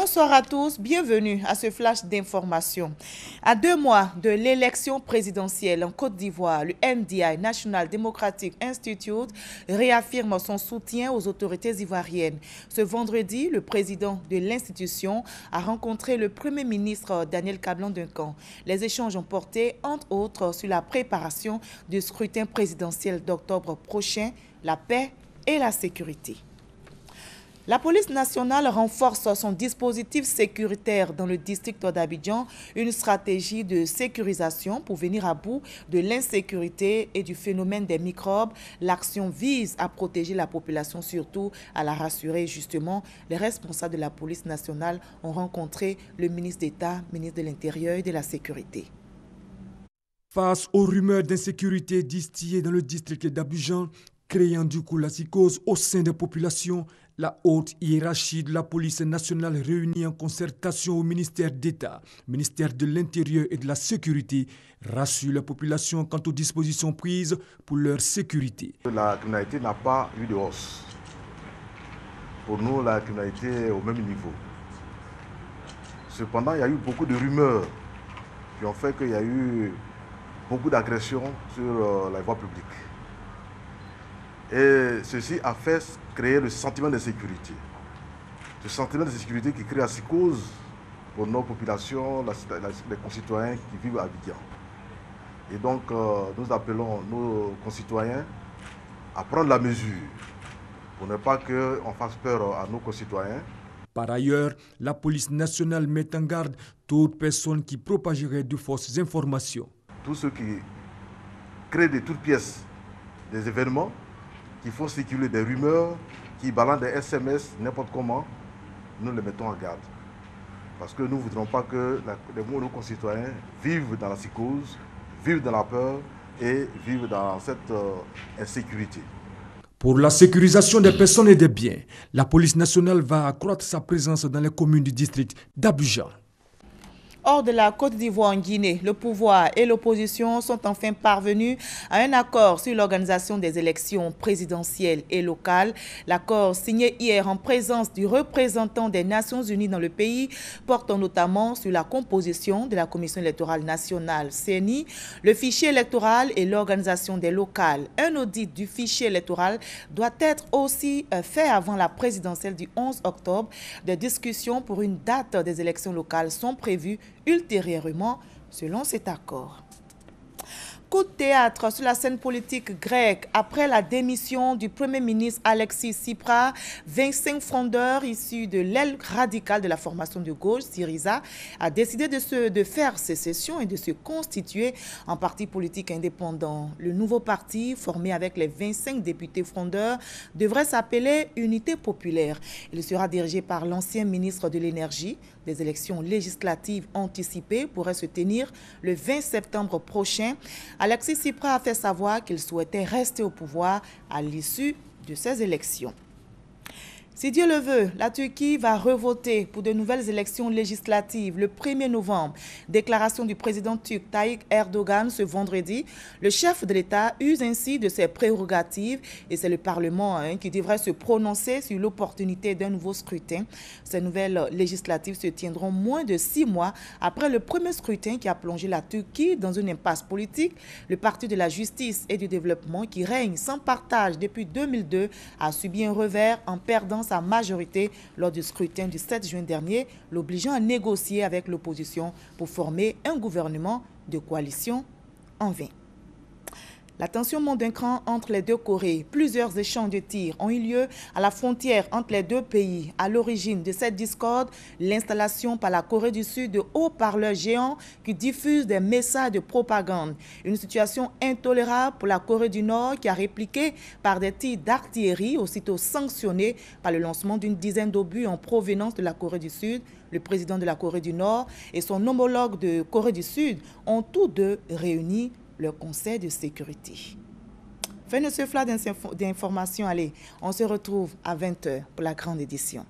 Bonsoir à tous, bienvenue à ce flash d'information. À 2 mois de l'élection présidentielle en Côte d'Ivoire, le NDI, National Democratic Institute, réaffirme son soutien aux autorités ivoiriennes. Ce vendredi, le président de l'institution a rencontré le Premier ministre Daniel Kablan-Duncan. Les échanges ont porté, entre autres, sur la préparation du scrutin présidentiel d'octobre prochain, la paix et la sécurité. La police nationale renforce son dispositif sécuritaire dans le district d'Abidjan, une stratégie de sécurisation pour venir à bout de l'insécurité et du phénomène des microbes. L'action vise à protéger la population, surtout à la rassurer. Justement, les responsables de la police nationale ont rencontré le ministre d'État, ministre de l'Intérieur et de la Sécurité. Face aux rumeurs d'insécurité distillées dans le district d'Abidjan, créant du coup la psychose au sein des populations, la haute hiérarchie de la police nationale réunie en concertation au ministère d'État, ministère de l'Intérieur et de la Sécurité, rassure la population quant aux dispositions prises pour leur sécurité. La criminalité n'a pas eu de hausse. Pour nous, la criminalité est au même niveau. Cependant, il y a eu beaucoup de rumeurs qui ont fait qu'il y a eu beaucoup d'agressions sur la voie publique. Et ceci a fait créer le sentiment de sécurité. Ce sentiment de sécurité qui crée la psychose pour nos populations, les concitoyens qui vivent à Abidjan. Et donc, nous appelons nos concitoyens à prendre la mesure pour ne pas qu'on fasse peur à nos concitoyens. Par ailleurs, la police nationale met en garde toute personne qui propagerait de fausses informations. Tous ceux qui créent de toutes pièces des événements, qui font circuler des rumeurs, qui balancent des SMS n'importe comment, nous les mettons en garde. Parce que nous ne voudrons pas que nos concitoyens vivent dans la psychose, vivent dans la peur et vivent dans cette insécurité. Pour la sécurisation des personnes et des biens, la police nationale va accroître sa présence dans les communes du district d'Abidjan. Hors de la Côte d'Ivoire en Guinée, le pouvoir et l'opposition sont enfin parvenus à un accord sur l'organisation des élections présidentielles et locales. L'accord signé hier en présence du représentant des Nations Unies dans le pays porte notamment sur la composition de la Commission électorale nationale CENI, le fichier électoral et l'organisation des locales. Un audit du fichier électoral doit être aussi fait avant la présidentielle du 11 octobre. Des discussions pour une date des élections locales sont prévues ultérieurement, selon cet accord. Coup de théâtre sur la scène politique grecque. Après la démission du Premier ministre Alexis Tsipras, 25 frondeurs issus de l'aile radicale de la formation de gauche, Syriza, a décidé de faire sécession et de se constituer en parti politique indépendant. Le nouveau parti, formé avec les 25 députés frondeurs, devrait s'appeler Unité populaire. Il sera dirigé par l'ancien ministre de l'Énergie. Des élections législatives anticipées pourraient se tenir le 20 septembre prochain. Alexis Tsipras a fait savoir qu'il souhaitait rester au pouvoir à l'issue de ces élections. Si Dieu le veut, la Turquie va revoter pour de nouvelles élections législatives le 1er novembre. Déclaration du président turc Tayyip Erdogan ce vendredi. Le chef de l'État use ainsi de ses prérogatives et c'est le Parlement qui devrait se prononcer sur l'opportunité d'un nouveau scrutin. Ces nouvelles législatives se tiendront moins de 6 mois après le premier scrutin qui a plongé la Turquie dans une impasse politique. Le Parti de la justice et du développement qui règne sans partage depuis 2002 a subi un revers en perdant sa majorité lors du scrutin du 7 juin dernier, l'obligeant à négocier avec l'opposition pour former un gouvernement de coalition en vain. La tension monte d'un cran entre les deux Corées. Plusieurs échanges de tirs ont eu lieu à la frontière entre les deux pays. À l'origine de cette discorde, l'installation par la Corée du Sud de haut-parleurs géants qui diffusent des messages de propagande. Une situation intolérable pour la Corée du Nord qui a répliqué par des tirs d'artillerie aussitôt sanctionnés par le lancement d'une dizaine d'obus en provenance de la Corée du Sud. Le président de la Corée du Nord et son homologue de Corée du Sud ont tous deux réuni le Conseil de sécurité. Fin de ce flash d'informations. Allez, on se retrouve à 20h pour la grande édition.